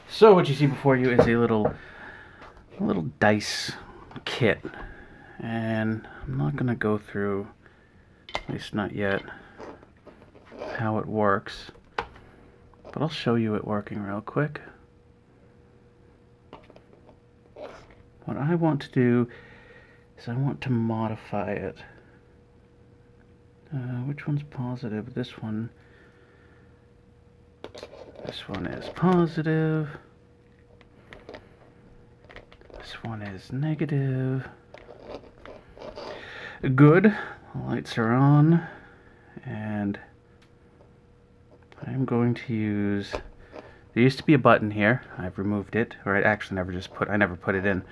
So what you see before you is a little dice kit, and I'm not going to go through, at least not yet, how it works, but I'll show you it working real quick. What I want to do is I want to modify it. Which one's positive? This one. This one is positive. This one is negative. Good. The lights are on. And I'm going to use... There used to be a button here. I've removed it. Or I actually I never put it in.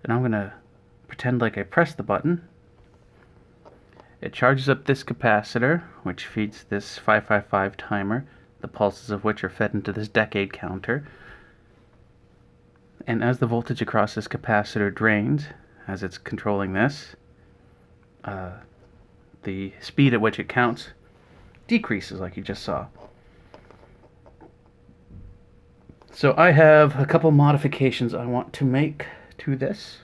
And I'm going to pretend like I press the button. It charges up this capacitor, which feeds this 555 timer, the pulses of which are fed into this decade counter. And as the voltage across this capacitor drains, as it's controlling this, the speed at which it counts decreases, like you just saw. So I have a couple modifications I want to make to this.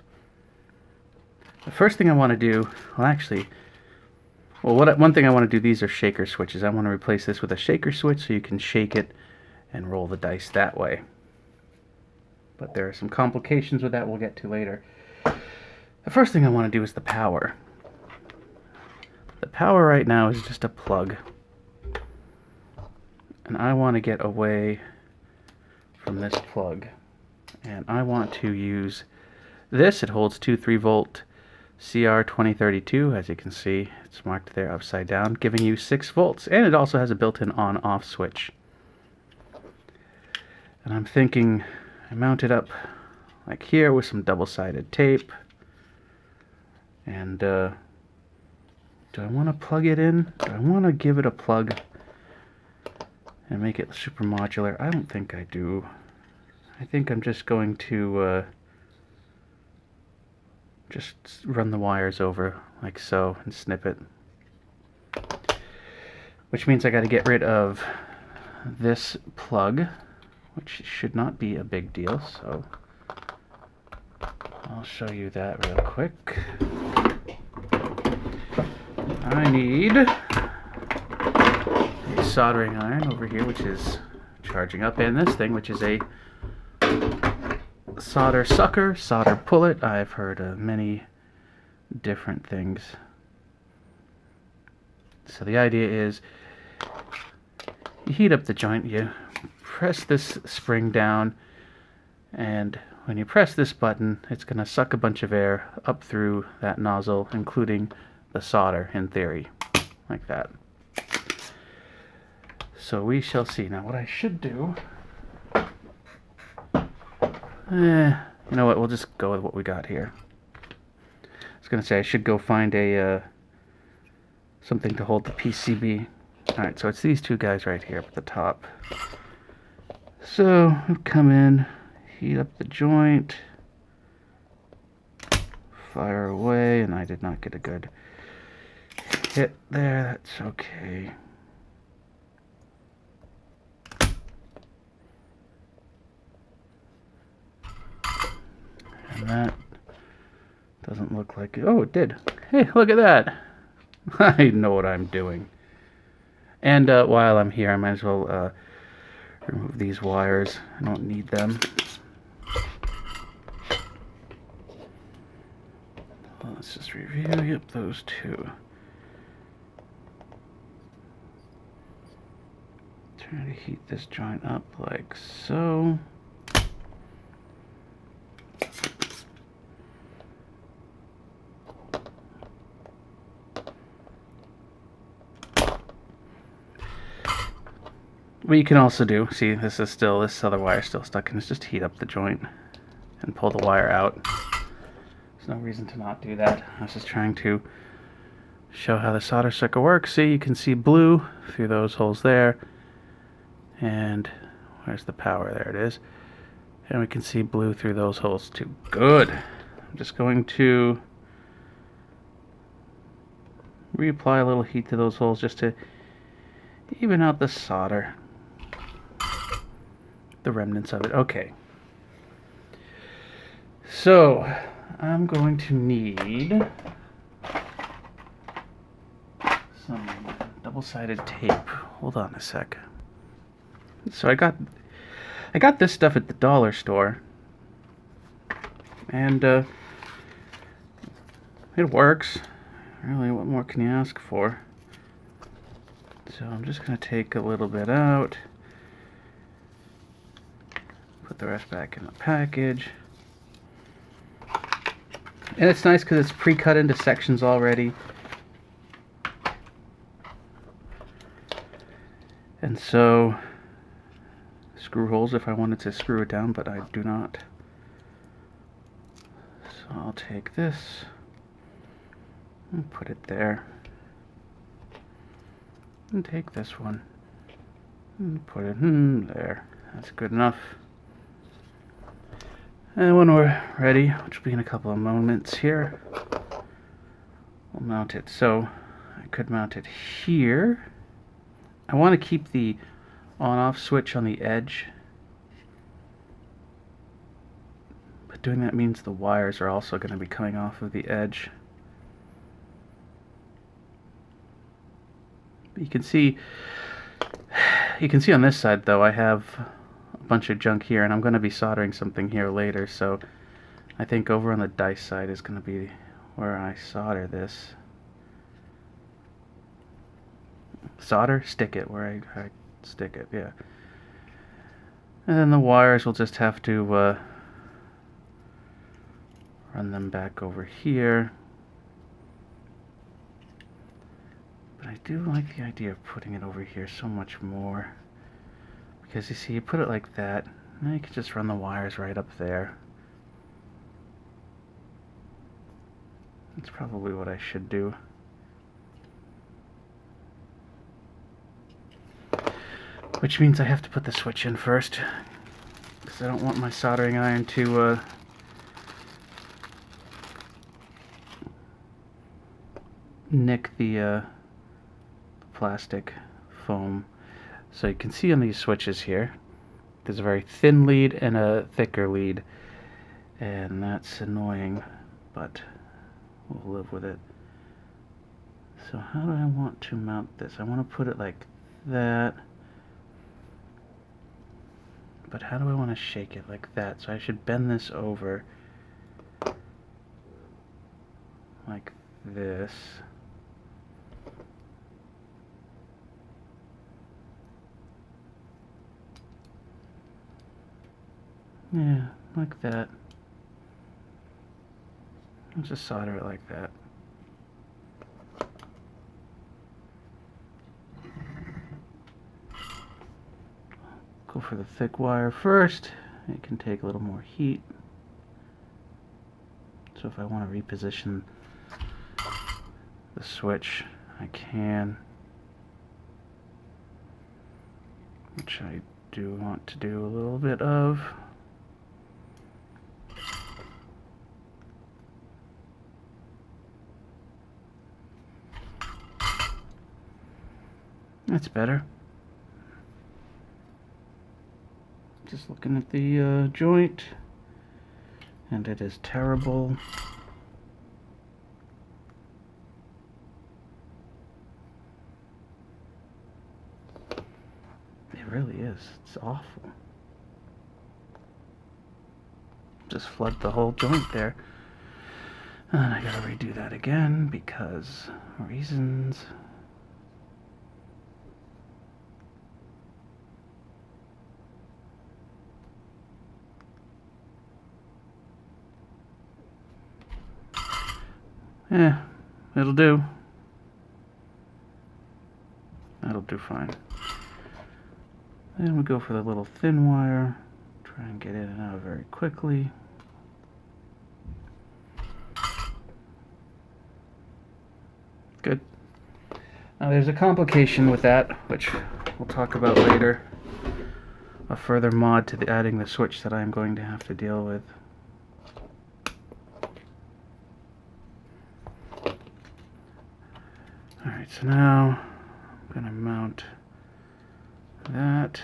The first thing I want to do, one thing I want to do, these are shaker switches. I want to replace this with a shaker switch so you can shake it and roll the dice that way. But there are some complications with that we'll get to later. The first thing I want to do is the power. The power right now is just a plug. And I want to get away from this plug. And I want to use this. It holds two 3-volt CR2032, as you can see. It's marked there upside down, giving you 6 volts. And it also has a built-in on-off switch. And I'm thinking I mount it up like here with some double-sided tape. And do I want to plug it in? Do I want to give it a plug and make it super modular? I don't think I do. I think I'm just going to just run the wires over like so and snip it. Which means I got to get rid of this plug, which should not be a big deal, so I'll show you that real quick. I need a soldering iron over here, which is charging up, and this thing, which is a solder sucker, solder pullet. I've heard of many different things. So the idea is you heat up the joint, you press this spring down, and when you press this button, it's going to suck a bunch of air up through that nozzle, including the solder, in theory, like that. So we shall see. Now what I should do, you know what, we'll just go with what we got here. I was going to say I should go find a something to hold the PCB. Alright, so it's these two guys right here up at the top. So we'll come in, heat up the joint, fire away, and I did not get a good hit there. That's okay. And that doesn't look like it. Oh, it did. Hey, look at that. I know what I'm doing. And while I'm here, I might as well remove these wires. I don't need them. Well, let's just review. Yep, those two. Try to heat this joint up like so. What you can also do, see, this other wire is still stuck, and it's just heat up the joint and pull the wire out. There's no reason to not do that. I was just trying to show how the solder sucker works. See, you can see blue through those holes there. And where's the power? There it is. And we can see blue through those holes too. Good. I'm just going to reapply a little heat to those holes just to even out the solder. the remnants of it. Okay. So I'm going to need some double-sided tape. Hold on a sec. So I got this stuff at the dollar store, and it works. Really, what more can you ask for? So I'm just going to take a little bit out, put the rest back in the package. And it's nice because it's pre-cut into sections already. And so, screw holes if I wanted to screw it down, but I do not. So I'll take this and put it there. And take this one and put it there. That's good enough. And when we're ready, which will be in a couple of moments here, we'll mount it. So I could mount it here. I want to keep the on-off switch on the edge, but doing that means the wires are also going to be coming off of the edge. But you can see on this side though, I have a bunch of junk here, and I'm going to be soldering something here later, so I think over on the dice side is going to be where I solder this. Solder? Stick it where I stick it, yeah. And then the wires will just have to run them back over here. But I do like the idea of putting it over here so much more. Because you see, you put it like that, and you can just run the wires right up there. That's probably what I should do. Which means I have to put the switch in first, because I don't want my soldering iron to nick the plastic foam. So you can see on these switches here, there's a very thin lead and a thicker lead, and that's annoying, but we'll live with it. So how do I want to mount this? I want to put it like that. But how do I want to shake it? Like that. So I should bend this over like this. Yeah, like that. I'll just solder it like that. Go for the thick wire first. It can take a little more heat. So if I want to reposition the switch, I can. Which I do want to do a little bit of. That's better. Just looking at the joint, and it is terrible. It really is. It's awful. Just flood the whole joint there. And I gotta redo that again because reasons. Yeah, it'll do. That'll do fine. Then we go for the little thin wire. Try and get in and out very quickly. Good. Now there's a complication with that, which we'll talk about later. A further mod to the adding the switch that I'm going to have to deal with. Alright, so now I'm going to mount that.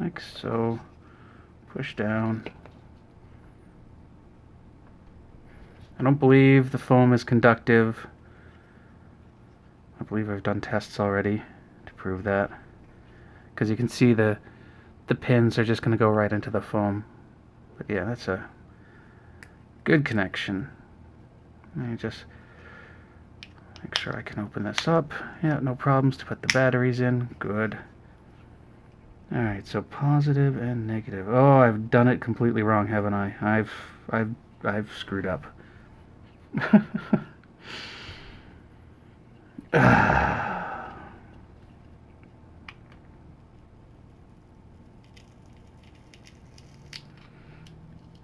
like so. Push down. I don't believe the foam is conductive. I believe I've done tests already to prove that. Because you can see the pins are just going to go right into the foam. But yeah, that's a good connection. Let me just make sure I can open this up. Yeah, no problems to put the batteries in. Good. Alright, so positive and negative. Oh, I've done it completely wrong, haven't I? I've screwed up.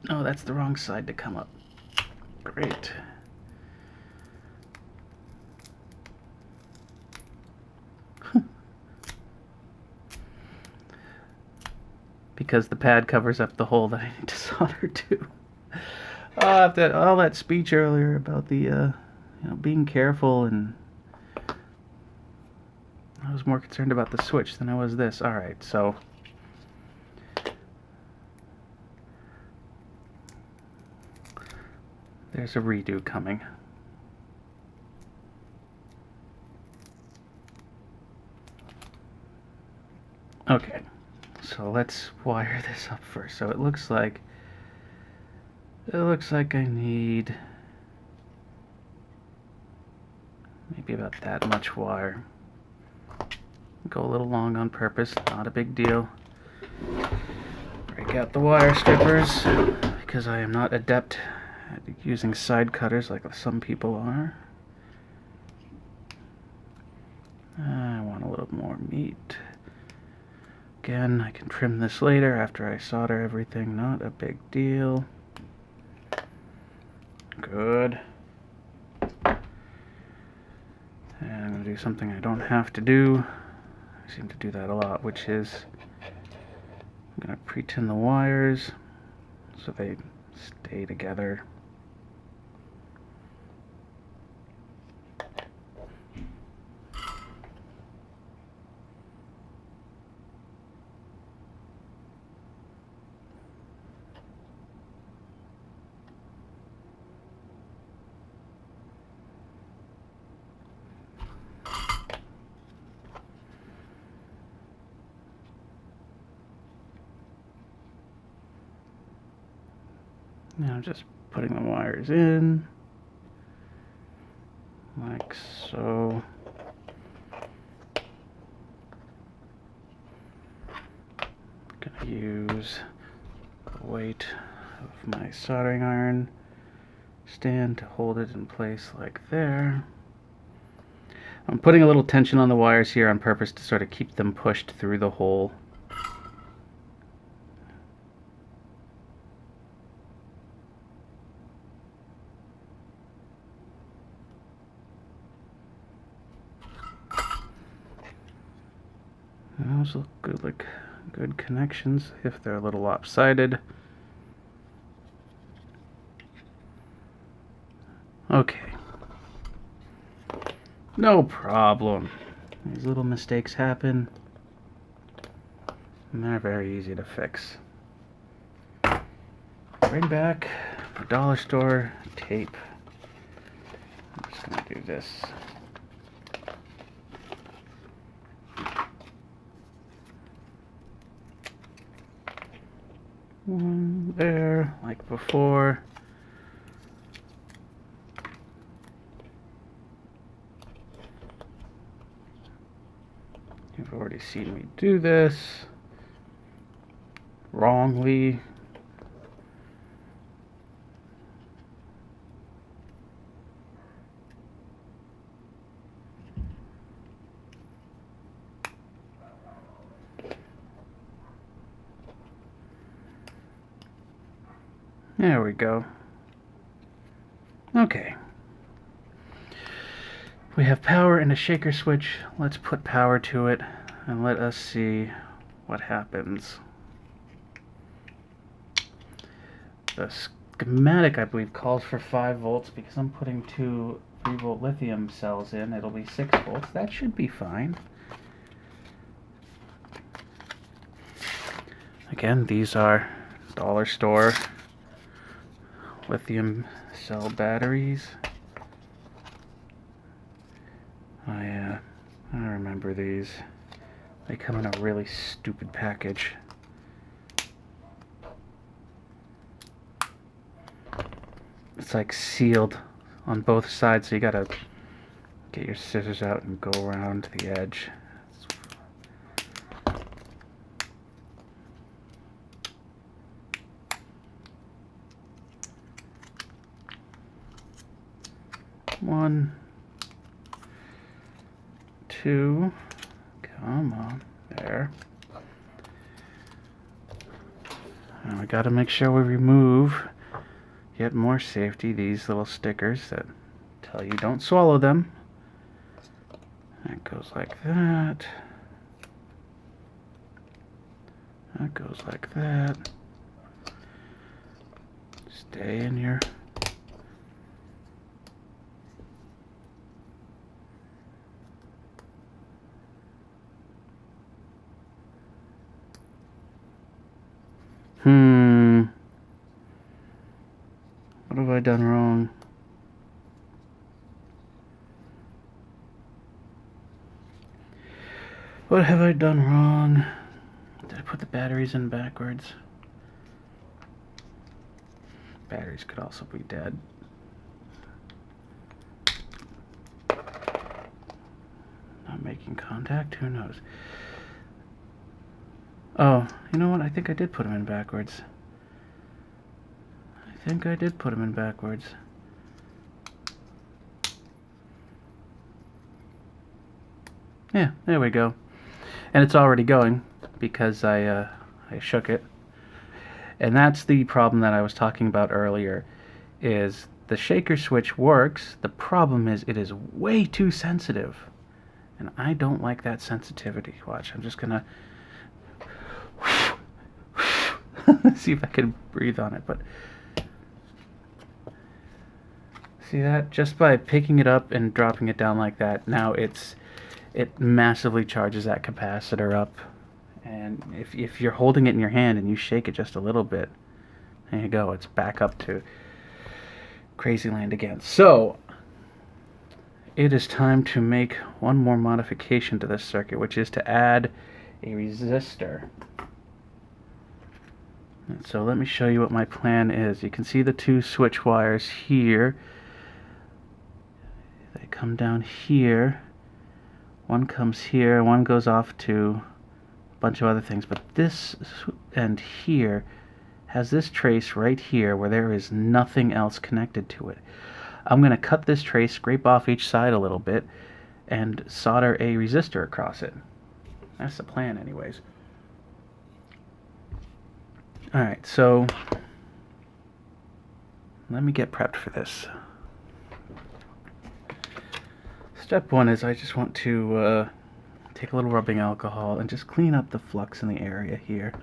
Oh, that's the wrong side to come up. Great. Because the pad covers up the hole that I need to solder to. After all that speech earlier about the, being careful, and I was more concerned about the switch than I was this. All right, so there's a redo coming. Okay, so let's wire this up first. So it looks like I need maybe about that much wire. Go a little long on purpose, not a big deal. Break out the wire strippers because I am not adept at using side cutters like some people are. I want a little more meat. Again, I can trim this later after I solder everything, not a big deal. Good. And I'm going to do something I don't have to do. I seem to do that a lot, which is I'm going to pre-tin the wires so they stay together. Now just putting the wires in, like so. Gonna use the weight of my soldering iron stand to hold it in place like there. I'm putting a little tension on the wires here on purpose to sort of keep them pushed through the hole. Those look good, like good connections if they're a little lopsided. Okay. No problem. These little mistakes happen, and they're very easy to fix. Bring back the dollar store tape. I'm just going to do this. One there, like before. You've already seen me do this wrongly. There we go. Okay. We have power and a shaker switch. Let's put power to it and let us see what happens. The schematic, I believe, calls for 5 volts because I'm putting 2 3-volt lithium cells in. It'll be 6 volts. That should be fine. Again, these are dollar store lithium cell batteries. I remember these. They come in a really stupid package. It's like sealed on both sides, so you gotta get your scissors out and go around to the edge. One, two, come on, there. And we gotta make sure we remove, yet more safety, these little stickers that tell you don't swallow them. That goes like that. That goes like that. Stay in your... What have I done wrong? What have I done wrong? Did I put the batteries in backwards? Batteries could also be dead. Not making contact? Who knows? Oh, you know what? I think I did put them in backwards. I think I did put them in backwards. Yeah, there we go. And it's already going because I shook it. And that's the problem that I was talking about earlier, is the shaker switch works. The problem is it is way too sensitive. And I don't like that sensitivity. Watch, I'm just gonna see if I can breathe on it, but see that? Just by picking it up and dropping it down like that, now it massively charges that capacitor up. And if you're holding it in your hand and you shake it just a little bit, there you go, it's back up to crazy land again. So it is time to make one more modification to this circuit, which is to add a resistor. And so let me show you what my plan is. You can see the two switch wires here. They come down here. One comes here, one goes off to a bunch of other things, but this end here has this trace right here where there is nothing else connected to it. I'm going to cut this trace, scrape off each side a little bit, and solder a resistor across it. That's the plan anyways. Alright, so let me get prepped for this. Step one is I just want to take a little rubbing alcohol and just clean up the flux in the area here.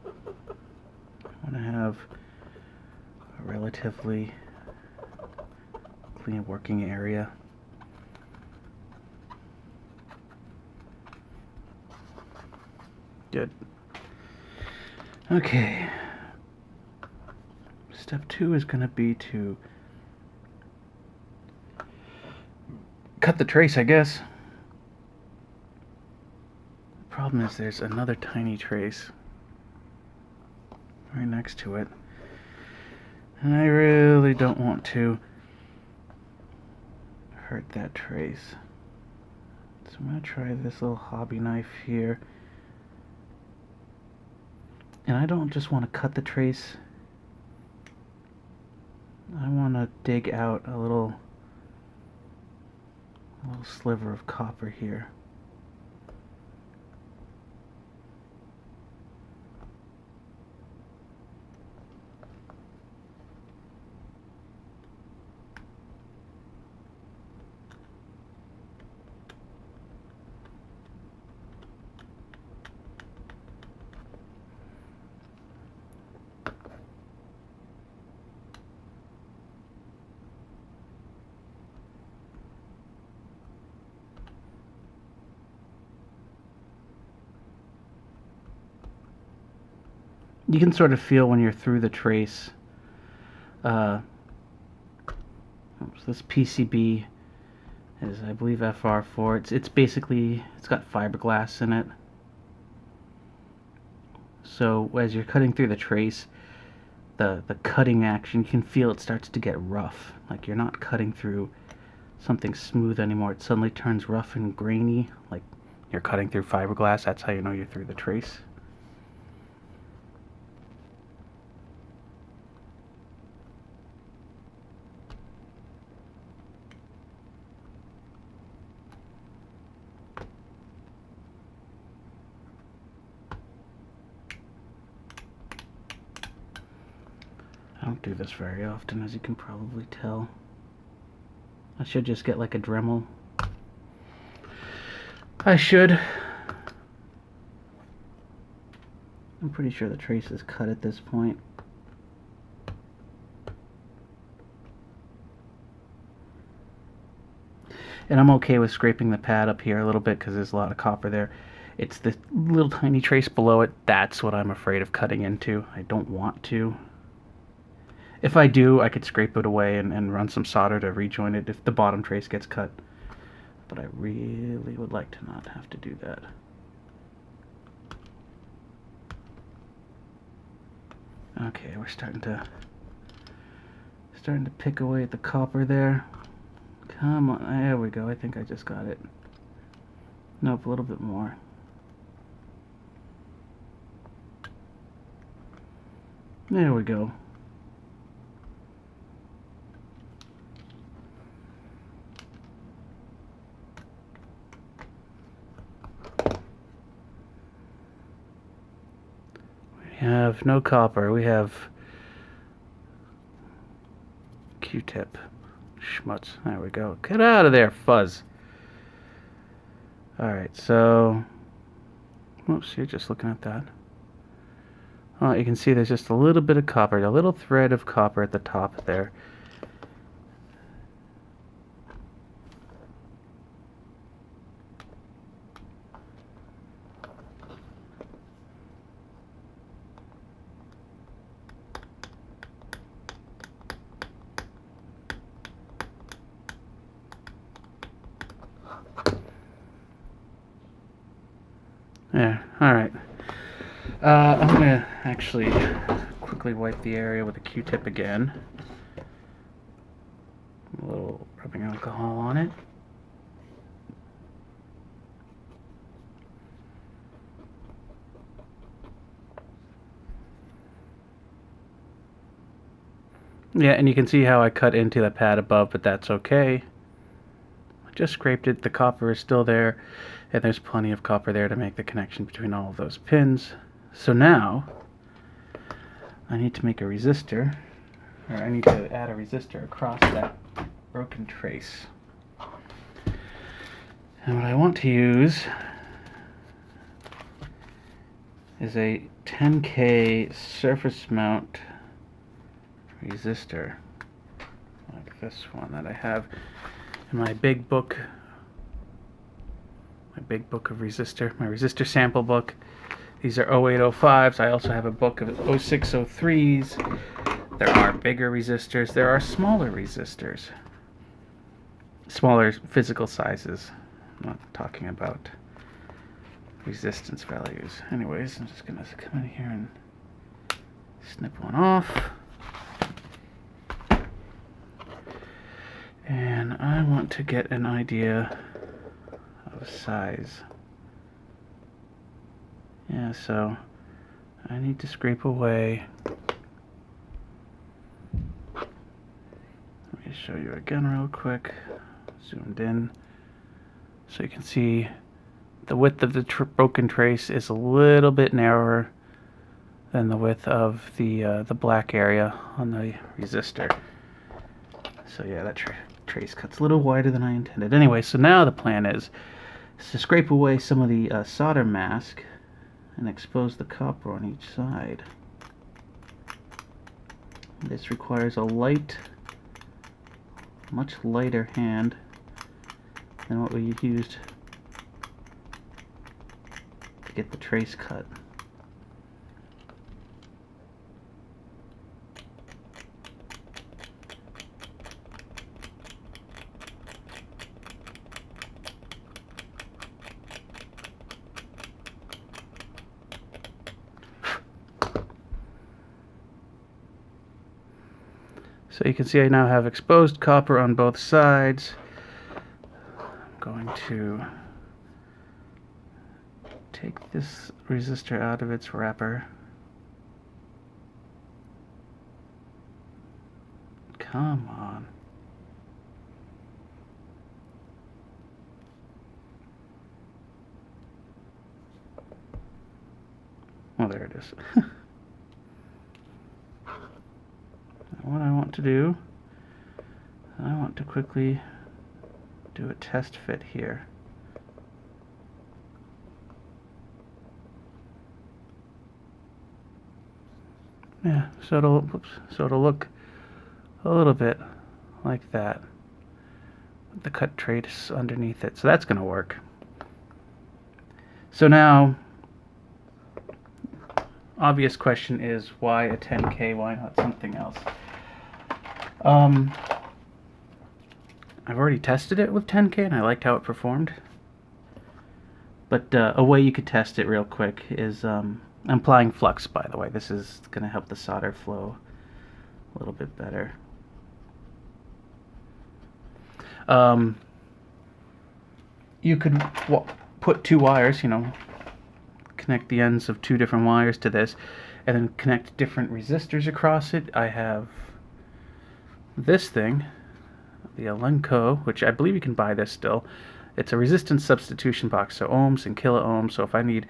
I want to have a relatively clean working area. Good. Okay. Step two is going to be to cut the trace, I guess. The problem is there's another tiny trace right next to it. And I really don't want to hurt that trace. So I'm going to try this little hobby knife here. And I don't just want to cut the trace. I want to dig out a little sliver of copper here. you can sort of feel when you're through the trace. This PCB is, I believe, FR4. It's basically, it's got fiberglass in it. So as you're cutting through the trace, the cutting action, you can feel it starts to get rough. Like you're not cutting through something smooth anymore. It suddenly turns rough and grainy, like you're cutting through fiberglass. That's how you know you're through the trace. I don't do this very often, as you can probably tell. I should just get like a Dremel. I should. I'm pretty sure the trace is cut at this point. And I'm okay with scraping the pad up here a little bit because there's a lot of copper there. It's the little tiny trace below it. That's what I'm afraid of cutting into. I don't want to. If I do, I could scrape it away and run some solder to rejoin it if the bottom trace gets cut. But I really would like to not have to do that. Okay, we're starting to pick away at the copper there. Come on, there we go. I think I just got it. Nope, a little bit more. There we go. We have no copper. We have Q-tip. Schmutz. There we go. Get out of there, fuzz. Alright, so... Oops, you're just looking at that. Oh, you can see there's just a little bit of copper. A little thread of copper at the top there. There, alright. I'm going to actually quickly wipe the area with a Q-tip again. A little rubbing alcohol on it. Yeah, and you can see how I cut into the pad above, but that's okay. I just scraped it. The copper is still there, and there's plenty of copper there to make the connection between all of those pins. So now, I need to make a resistor, or I need to add a resistor across that broken trace. And what I want to use is a 10K surface mount resistor, like this one that I have in my big book of resistor, my resistor sample book. These are 0805s. I also have a book of 0603s. There are bigger resistors. There are smaller resistors. Smaller physical sizes. I'm not talking about resistance values. Anyways, I'm just going to come in here and snip one off. And I want to get an idea of size. Yeah, so I need to scrape away. Let me show you again real quick. Zoomed in. So you can see the width of the broken trace is a little bit narrower than the width of the black area on the resistor. So yeah, that trace cuts a little wider than I intended. Anyway, so now the plan is to scrape away some of the solder mask and expose the copper on each side. This requires a light, much lighter hand than what we used to get the trace cut. So you can see I now have exposed copper on both sides. I'm going to take this resistor out of its wrapper. Come on. Oh, there it is. What I want to do, I want to quickly do a test fit here. Yeah, so it'll look a little bit like that with the cut trace underneath it. So that's going to work. So now, obvious question is, why a 10K? Why not something else? I've already tested it with 10K and I liked how it performed. But a way you could test it real quick is I'm applying flux, by the way. This is going to help the solder flow a little bit better. You could put two wires, connect the ends of two different wires to this, and then connect different resistors across it. I have this thing, the Elenco, which I believe you can buy this still. It's a resistance substitution box, so ohms and kilo ohms. So if I need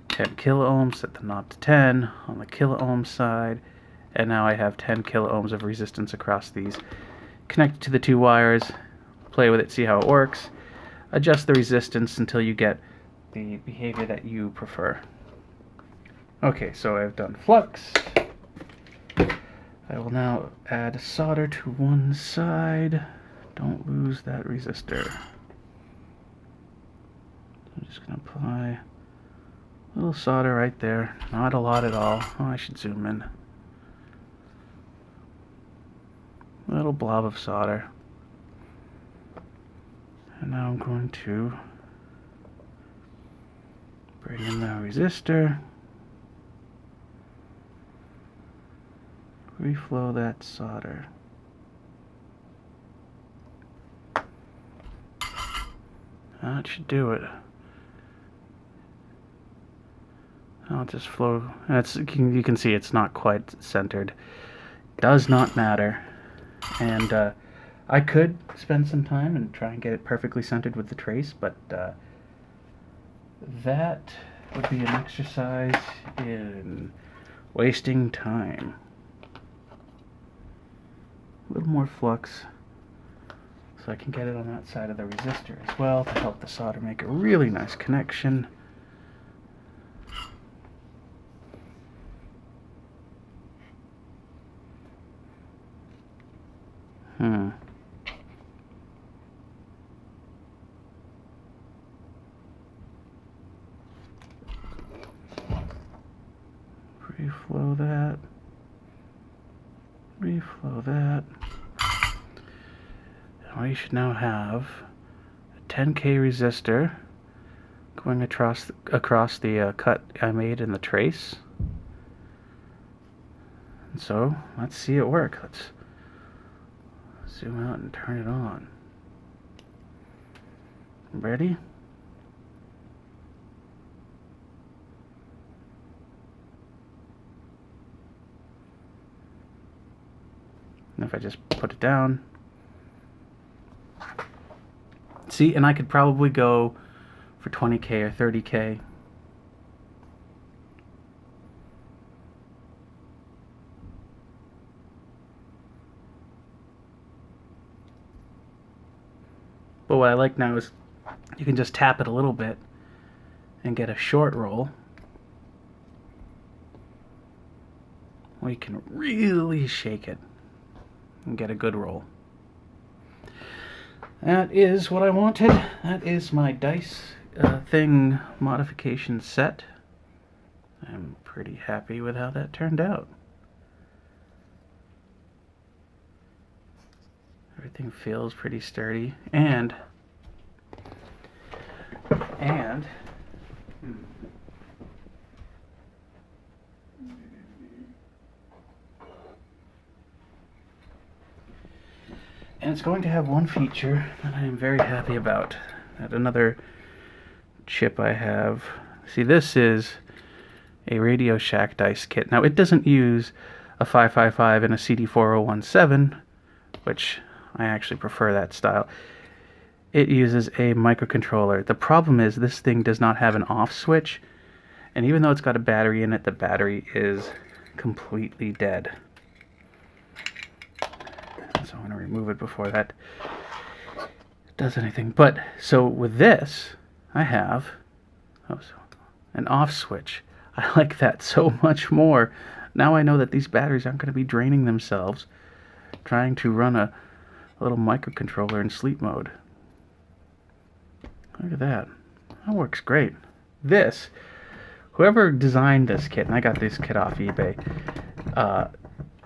10 kilo ohms, set the knob to 10 on the kilo ohm side, and now I have 10 kilo ohms of resistance across these. Connect it to the two wires, play with it, see how it works, adjust the resistance until you get the behavior that you prefer. Okay, so I've done flux. I will now add solder to one side. Don't lose that resistor. I'm just going to apply a little solder right there. Not a lot at all. Oh, I should zoom in. A little blob of solder. And now I'm going to bring in the resistor. Reflow that solder. That should do it. I'll just flow. You can see it's not quite centered. Does not matter. And I could spend some time and try and get it perfectly centered with the trace, but that would be an exercise in wasting time. A little more flux so I can get it on that side of the resistor as well to help the solder make a really nice connection. Reflow that. Reflow that. And we should now have a 10K resistor going across the cut I made in the trace. And so let's see it work. Let's zoom out and turn it on. Ready? And if I just put it down, see, and I could probably go for 20K or 30K. But what I like now is you can just tap it a little bit and get a short roll. Or you can really shake it and get a good roll. That is what I wanted. That is my dice thing modification set. I'm pretty happy with how that turned out. Everything feels pretty sturdy, and And it's going to have one feature that I am very happy about. That another chip I have. See, this is a Radio Shack dice kit. Now, it doesn't use a 555 and a CD4017, which I actually prefer that style. It uses a microcontroller. The problem is this thing does not have an off switch, and even though it's got a battery in it, the battery is completely dead. So I'm going to remove it before that does anything. But, so with this, I have an off switch. I like that so much more. Now I know that these batteries aren't going to be draining themselves trying to run a little microcontroller in sleep mode. Look at that. That works great. This, whoever designed this kit, and I got this kit off eBay,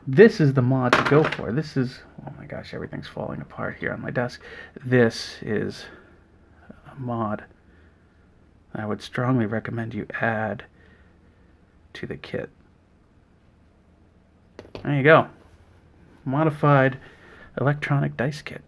this is the mod to go for. This is, oh my gosh, everything's falling apart here on my desk. This is a mod I would strongly recommend you add to the kit. There you go. Modified electronic dice kit.